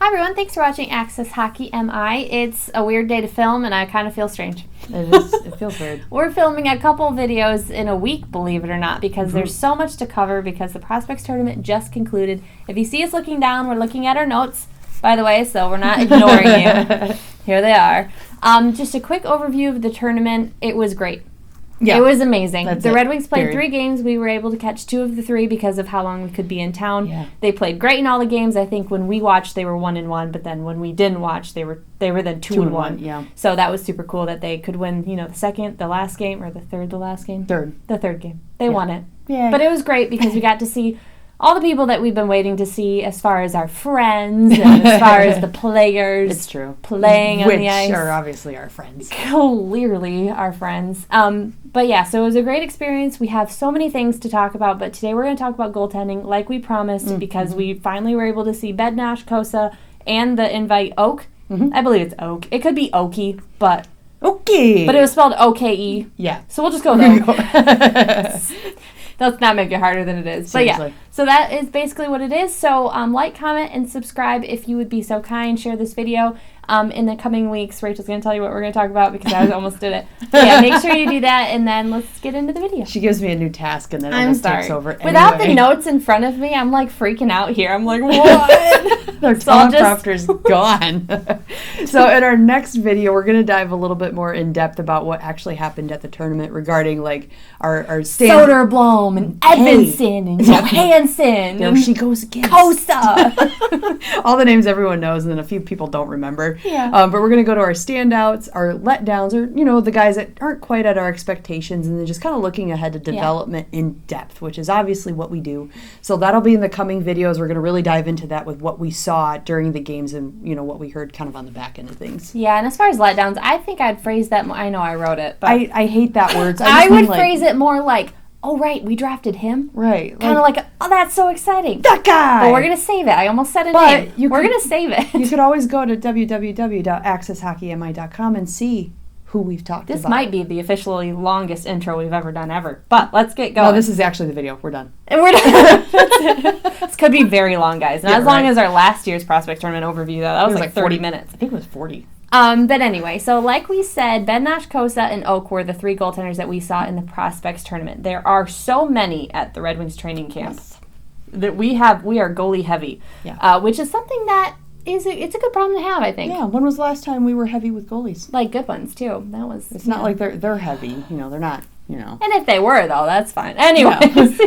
Hi everyone, thanks for watching Access Hockey MI. It's a weird day to film and I kind of feel strange. It feels weird. We're filming a couple videos in a week, believe it or not, because there's so much to cover because the Prospects Tournament just concluded. If you see us looking down, we're looking at our notes, by the way, so we're not ignoring you. Here they are. Just a quick overview of the tournament. It was great. Yeah, it was amazing. The Red Wings played 3 games. We were able to catch 2 of the 3 because of how long we could be in town. Yeah. They played great in all the games. I think when we watched, they were 1-1, but then when we didn't watch, they were then 2-1. Yeah. So that was super cool that they could win. The last game or the last game. The third game. They won it. Yeah. But it was great because we got to see all the people that we've been waiting to see as far as our friends and as far as the players. It's true. Playing on the ice. Which are obviously our friends. Clearly our friends. But yeah, so it was a great experience. We have so many things to talk about, but today we're going to talk about goaltending like we promised because we finally were able to see Bednash, Cosa, and the invite Oak. I believe it's Oak. It could be Okie, but... Okay. But it was spelled O-K-E. Yeah. So we'll just go with Oak. Let's not make it harder than it is. Seriously. But yeah, so that is basically what it is. So like, comment, and subscribe if you would be so kind. Share this video. In the coming weeks, Rachel's going to tell you what we're going to talk about because I almost did it. But yeah, make sure you do that, and then let's get into the video. She gives me a new task, and then almost takes over. Without the notes in front of me, I'm like freaking out here. I'm like, what? Their teleprompter's gone. So in our next video, we're going to dive a little bit more in depth about what actually happened at the tournament regarding like our Soderblom and Edvinsson and Johansson. There she goes again. Cosa. All the names everyone knows, and then a few people don't remember. Yeah. But we're going to go to our standouts, our letdowns, or, the guys that aren't quite at our expectations, and then just kind of looking ahead to development in depth, which is obviously what we do. So that'll be in the coming videos. We're going to really dive into that with what we saw during the games and, what we heard kind of on the back end of things. Yeah, and as far as letdowns, I think I'd phrase that more. I know I wrote it, but I hate that word. I would phrase it more like, oh, right, we drafted him. Right. Kind of like, oh, that's so exciting. That guy! But we're going to save it. I almost said a name. We're going to save it. You could always go to www.accesshockeymi.com and see who we've talked about. This might be the officially longest intro we've ever done ever. But let's get going. No, this is actually the video. We're done. And we're done. This could be very long, guys. Not as long as our last year's Prospect Tournament overview, though. That was like 30 minutes. I think it was 40. But anyway, so like we said, Bednash, Cosa, and Oak were the 3 goaltenders that we saw in the Prospects Tournament. There are so many at the Red Wings training camp that we are goalie heavy, which is something that it's a good problem to have, I think. Yeah, when was the last time we were heavy with goalies? Like good ones, too. It's not like they're heavy, they're not, And if they were, though, that's fine. Anyway.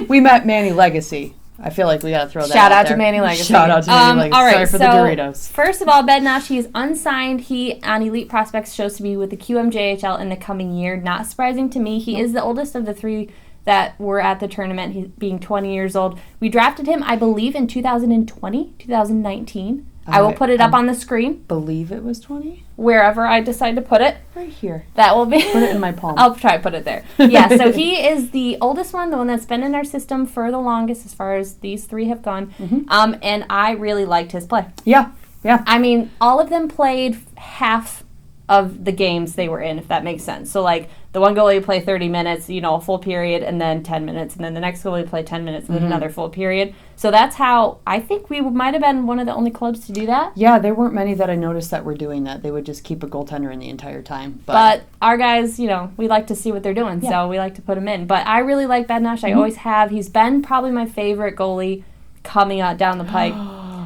We met Manny Legacy. I feel like we got to throw that Shout out there. to Manny Legacy. Shout out to Manny Legacy. All right, sorry for the Doritos. First of all, Bednash, he's unsigned. He, on Elite Prospects, chose to be with the QMJHL in the coming year. Not surprising to me. He is the oldest of the 3 that were at the tournament, he being 20 years old. We drafted him, I believe, in 2019. I will put it up on the screen. Believe it was 20? Wherever I decide to put it. Right here. That will be. Put it in my palm. I'll try to put it there. Yeah, so he is the oldest one, the one that's been in our system for the longest as far as these 3 have gone. And I really liked his play. Yeah. I mean, all of them played half of the games they were in, if that makes sense. So, like, the one goalie would play 30 minutes, a full period, and then 10 minutes. And then the next goalie would play 10 minutes and then another full period. So that's how, I think we might have been one of the only clubs to do that. Yeah, there weren't many that I noticed that were doing that. They would just keep a goaltender in the entire time. But our guys, we like to see what they're doing, so we like to put them in. But I really like Bednash. I always have. He's been probably my favorite goalie coming down the pike.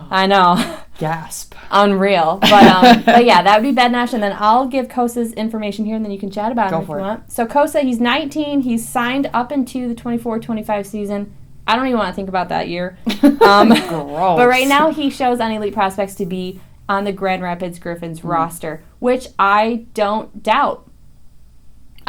I know. Gasp. Unreal. But yeah, that would be Bednash, and then I'll give Cosa's information here, and then you can chat about him if you want. So Cosa, he's 19. He's signed up into the 24-25 season. I don't even want to think about that year. Gross. But right now he shows on Elite Prospects to be on the Grand Rapids Griffins roster, which I don't doubt.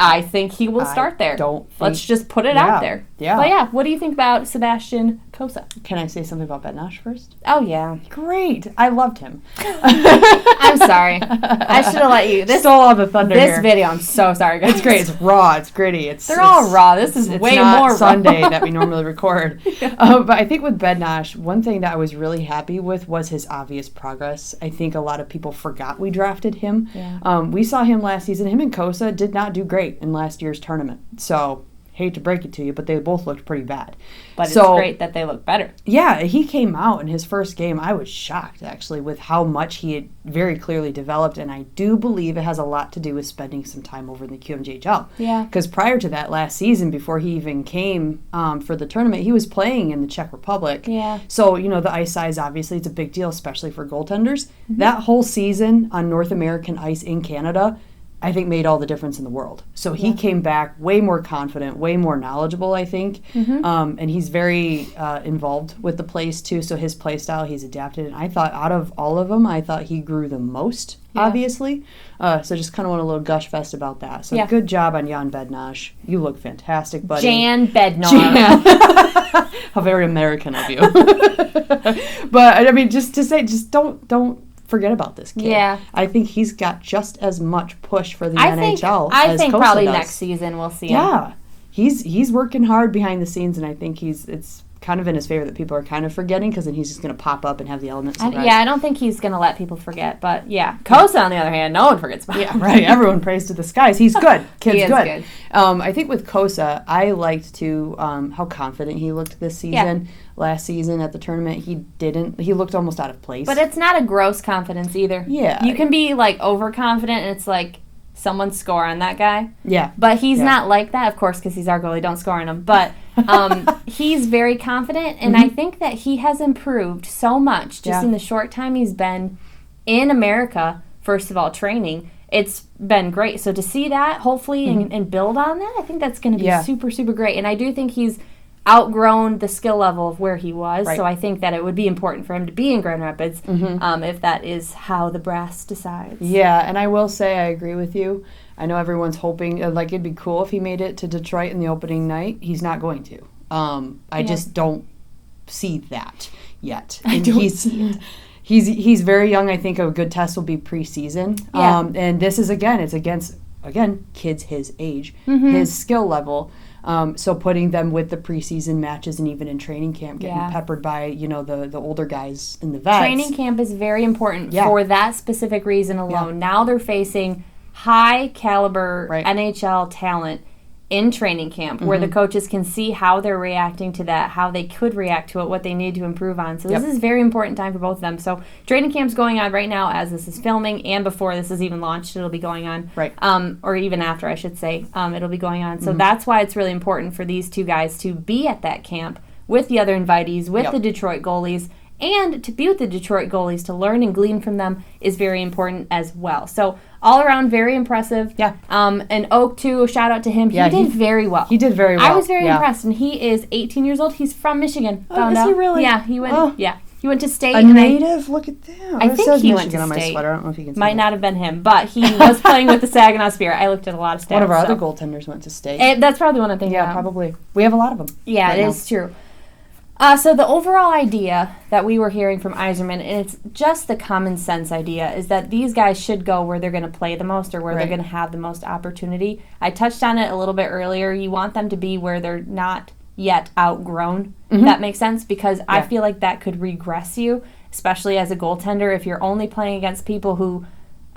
I think he will start there. Let's just put it out there. Yeah. But yeah, what do you think about Sebastian Cossa? Can I say something about Bednash first? Oh, yeah. Great. I loved him. I'm sorry. I should have let you. Stole all the thunder This video, I'm so sorry, guys. It's great. It's raw. It's gritty. They're all raw. This is way more raw. Sunday that we normally record. But I think with Bednash, one thing that I was really happy with was his obvious progress. I think a lot of people forgot we drafted him. Yeah. We saw him last season. Him and Cosa did not do great in last year's tournament. So hate to break it to you, but they both looked pretty bad. But it's great that they look better. Yeah, he came out in his first game. I was shocked, actually, with how much he had very clearly developed, and I do believe it has a lot to do with spending some time over in the QMJHL. Yeah. Because prior to that last season, before he even came for the tournament, he was playing in the Czech Republic. Yeah. So, the ice size, obviously, it's a big deal, especially for goaltenders. Mm-hmm. That whole season on North American ice in Canada, I think made all the difference in the world. So he came back way more confident, way more knowledgeable, I think. Mm-hmm. And he's very involved with the plays, too. So his play style, he's adapted. And I thought out of all of them, I thought he grew the most, obviously. So just kind of want a little gush fest about that. So good job on Jan Bednash. You look fantastic, buddy. Jan Bednar. How very American of you. But, I mean, just to say, just don't forget about this kid. Yeah. I think he's got just as much push for the NHL I as think Cosa probably does. next season we'll see him. Yeah. He's working hard behind the scenes, and I think it's kind of in his favor that people are kind of forgetting, because then he's just going to pop up and have the element surprise. I don't think he's going to let people forget, but Cosa, on the other hand, no one forgets about him. Yeah, right. Everyone prays to the skies. He's good. Kid's He is good. I think with Cosa, I liked how confident he looked this season. Yeah. Last season at the tournament, he looked almost out of place. But it's not a gross confidence either. Yeah. You can be, overconfident, and it's like someone score on that guy. Yeah. But he's not like that, of course, because he's our goalie. Don't score on him. But he's very confident, and I think that he has improved so much just in the short time he's been in America, first of all, training. It's been great. So to see that, hopefully, and build on that, I think that's going to be super, super great. And I do think he's outgrown the skill level of where he was. Right. So I think that it would be important for him to be in Grand Rapids if that is how the brass decides. Yeah, and I will say I agree with you. I know everyone's hoping, it'd be cool if he made it to Detroit in the opening night. He's not going to. I just don't see that yet. And he's very young. I think a good test will be preseason. Yeah. And this is, it's against kids his age, his skill level. So putting them with the preseason matches and even in training camp, getting peppered by, the older guys in the vets. Training camp is very important for that specific reason alone. Yeah. Now they're facing high caliber NHL talent in training camp where the coaches can see how they're reacting to that, how they could react to it, what they need to improve on. So this is a very important time for both of them. So training camp's going on right now as this is filming, and before this is even launched, it'll be going on. Right. Or even after, I should say, it'll be going on. So that's why it's really important for these two guys to be at that camp with the other invitees, with the Detroit goalies, and to be with the Detroit goalies to learn and glean from them is very important as well. So all around, very impressive. Yeah. And Oak, too, shout out to him. He did very well. He did very well. I was very impressed. And he is 18 years old. He's from Michigan. Oh, is he really? Yeah, he went. He went to state. A native? Look at that. I think he went to on state. My sweater. I don't know if you can see Might not have been him, but he was playing with the Saginaw Spirit. I looked at a lot of stats. One of our other goaltenders went to state. That's probably one I'm thinking about. Yeah, probably. We have a lot of them. Yeah, it is true. So the overall idea that we were hearing from Yzerman, and it's just the common sense idea, is that these guys should go where they're going to play the most or where they're going to have the most opportunity. I touched on it a little bit earlier. You want them to be where they're not yet outgrown, if that makes sense, because I feel like that could regress you, especially as a goaltender, if you're only playing against people who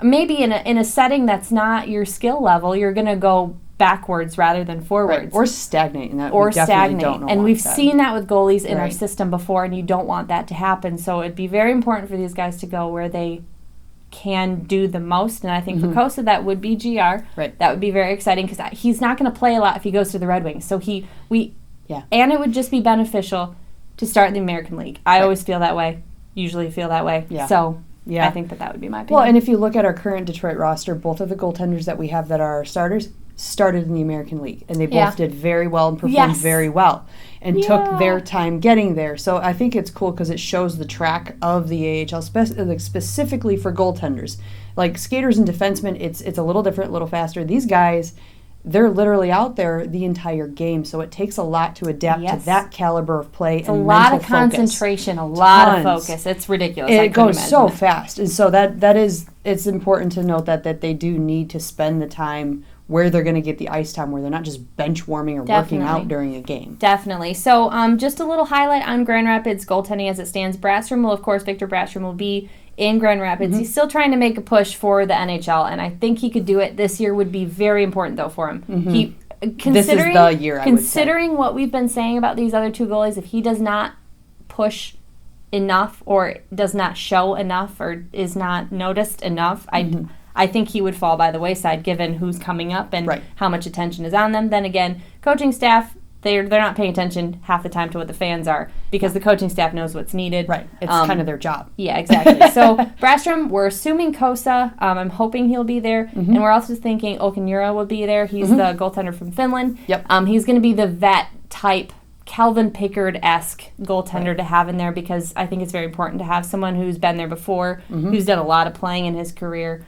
maybe in a setting that's not your skill level, you're going to go backwards rather than forwards. Right. Or stagnate. And we've seen that with goalies in our system before, and you don't want that to happen. So it'd be very important for these guys to go where they can do the most. And I think for Cosa, that would be GR. Right. That would be very exciting because he's not going to play a lot if he goes to the Red Wings. So and it would just be beneficial to start in the American League. I always feel that way. Usually feel that way. Yeah. So I think that would be my opinion. Well, and if you look at our current Detroit roster, both of the goaltenders that we have that are starters started in the American League, and they both did very well and performed very well and took their time getting there. So I think it's cool because it shows the track of the AHL, specifically for goaltenders. Like skaters and defensemen, it's a little different, a little faster. These guys, they're literally out there the entire game, so it takes a lot to adapt to that caliber of play. It's and a lot of concentration, a lot of focus. It's ridiculous. It goes so fast, and so it's important to note that they do need to spend the time where they're going to get the ice time, where they're not just bench warming or working out during a game. Definitely. So just a little highlight on Grand Rapids goaltending as it stands. Brastrom will, of course, Victor Brastrom will be in Grand Rapids. He's still trying to make a push for the NHL, and I think he could do it. This year would be very important, though, for him. this is the year, I would say. Considering what we've been saying about these other two goalies, if he does not push enough or does not show enough or is not noticed enough, I think he would fall by the wayside given who's coming up and how much attention is on them. Then again, coaching staff, they're not paying attention half the time to what the fans are because the coaching staff knows what's needed. Right. It's kind of their job. Yeah, exactly. So Brastrom, we're assuming Cosa. I'm hoping he'll be there. And we're also thinking Okanura will be there. He's the goaltender from Finland. Yep. He's going to be the vet type Calvin Pickard-esque goaltender to have in there because I think it's very important to have someone who's been there before, who's done a lot of playing in his career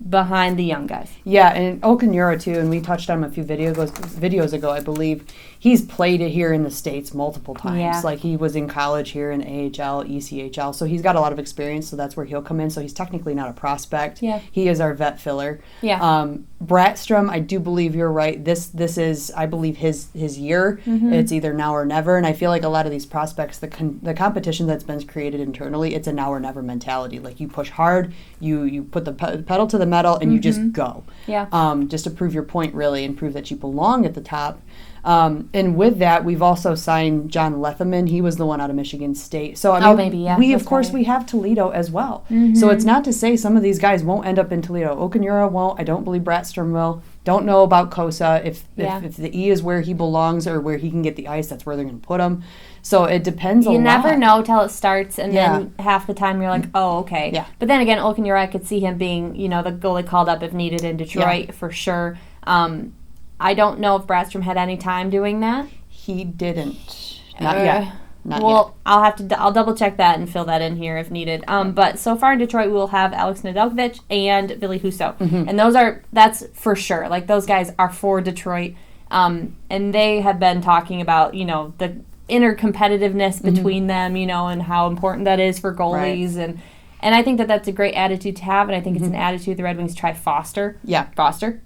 behind the young guys. Yeah, and Okanura too, and we touched on him a few videos ago, I believe. He's played it here in the States multiple times. Yeah. Like he was in college here in AHL, ECHL, so he's got a lot of experience, so that's where he'll come in. So he's technically not a prospect. Yeah. He is our vet filler. Yeah. Bratstrom, I do believe you're right. This is, I believe, his year. It's either now or never, and I feel like a lot of these prospects, the competition that's been created internally, it's a now or never mentality. Like you push hard, you put the pedal to the metal, and you just go. Yeah. Just to prove your point, really, and prove that you belong at the top. And with that, we've also signed John Letherman. He was the one out of Michigan State. So I mean, we of course we have Toledo as well. So it's not to say some of these guys won't end up in Toledo. Okanura won't. I don't believe Bratstrom will. Don't know about Cosa. If the E is where he belongs or where he can get the ice, that's where they're going to put him. So it depends a lot. You never know till it starts, and then half the time you're like, oh, okay. Yeah. But then again, Okanura, I could see him being, the goalie called up if needed in Detroit for sure. I don't know if Bratstrom had any time doing that. He didn't. Not yet. Well, I'll double check that and fill that in here if needed. But so far in Detroit, we'll have Alex Nedeljkovic and Billy Husso, and that's for sure. Like those guys are for Detroit, and they have been talking about the inner competitiveness between them, and how important that is for goalies and I think that that's a great attitude to have, and I think it's an attitude the Red Wings try foster. Yeah. Foster.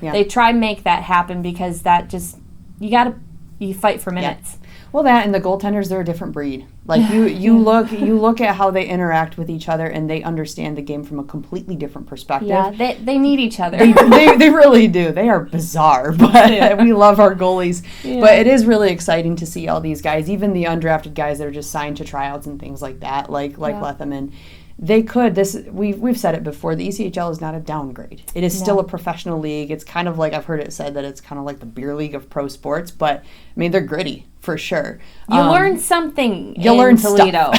Yeah. They try make that happen because that just you fight for minutes. Yeah. Well, that and the goaltenders, they're a different breed. Like you look at how they interact with each other, and they understand the game from a completely different perspective. Yeah, they need each other. They really do. They are bizarre, but we love our goalies. Yeah. But it is really exciting to see all these guys, even the undrafted guys that are just signed to tryouts and things like that, like Letherman. They could. We've said it before. The ECHL is not a downgrade. It is still a professional league. It's kind of like, I've heard it said that it's kind of like the beer league of pro sports. But I mean, they're gritty for sure. You learn something. You learn Toledo.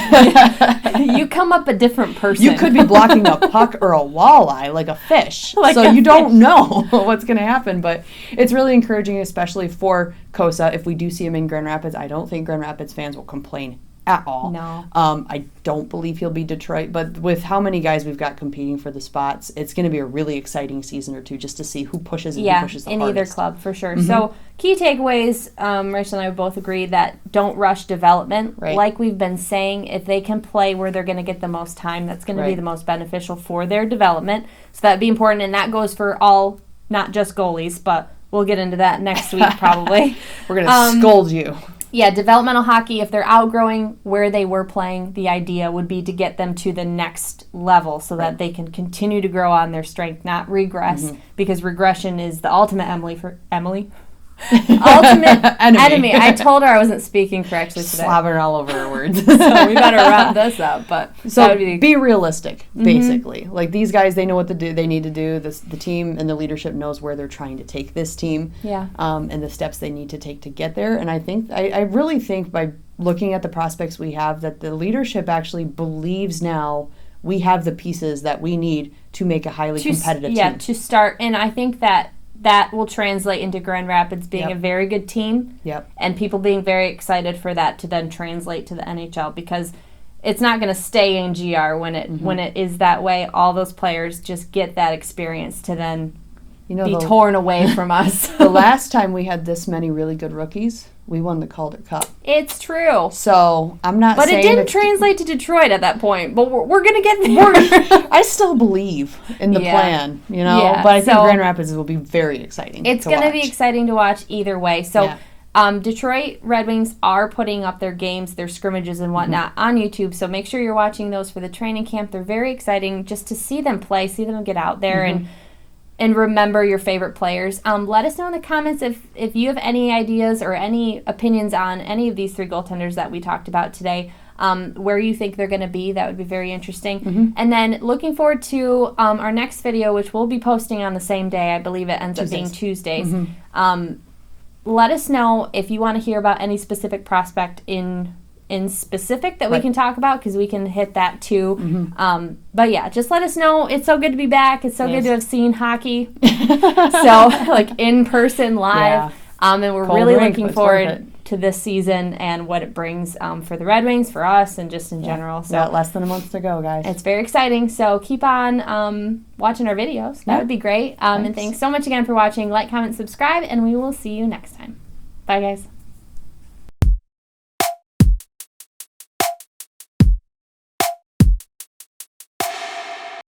You come up a different person. You could be blocking a puck or a walleye like a fish. You don't know what's going to happen. But it's really encouraging, especially for Cosa. If we do see him in Grand Rapids, I don't think Grand Rapids fans will complain at all. No. I don't believe he'll be Detroit, but with how many guys we've got competing for the spots, it's going to be a really exciting season or two just to see who pushes and who pushes the hardest. In either club, for sure. So, key takeaways, Rachel and I both agree that don't rush development. Right. Like we've been saying, if they can play where they're going to get the most time, that's going to be the most beneficial for their development. So that'd be important, and that goes for all, not just goalies, but we'll get into that next week probably. We're going to scold you. Yeah, developmental hockey, if they're outgrowing where they were playing, the idea would be to get them to the next level so that they can continue to grow on their strength, not regress, because regression is the ultimate ultimate enemy. I told her I wasn't speaking correctly today. Slobbering all over her words. So we better wrap this up. But so be realistic, basically. Like these guys, they know what they need to do. The team and the leadership knows where they're trying to take this team. Yeah. And the steps they need to take to get there. And I really think by looking at the prospects we have that the leadership actually believes now we have the pieces that we need to make a highly competitive team. Yeah, to start. And I think that will translate into Grand Rapids being a very good team. Yep. And people being very excited for that to then translate to the NHL because it's not going to stay in GR when it is that way. All those players just get that experience to then be torn away from us. The last time we had this many really good rookies, we won the Calder Cup. It's true. So I'm not saying... But it didn't translate to Detroit at that point. But we're going to get there. I still believe in the plan, Yeah, but I think Grand Rapids will be very exciting. It's going to be exciting to watch either way. So Detroit Red Wings are putting up their games, their scrimmages and whatnot on YouTube. So make sure you're watching those for the training camp. They're very exciting just to see them play, see them get out there and and remember your favorite players. Let us know in the comments if you have any ideas or any opinions on any of these 3 goaltenders that we talked about today, where you think they're going to be. That would be very interesting. And then looking forward to our next video, which we'll be posting on the same day. I believe it ends up being Tuesdays. Let us know if you want to hear about any specific prospect in specific that we can talk about, because we can hit that too. But yeah, just let us know. It's so good to be back. It's so good to have seen hockey. So like in person, live. And we're really looking forward to this season and what it brings for the Red Wings, for us, and just in general. So less than a month to go, guys. It's very exciting. So keep on watching our videos. That would be great. And thanks so much again for watching. Like, comment, subscribe, and we will see you next time. Bye, guys.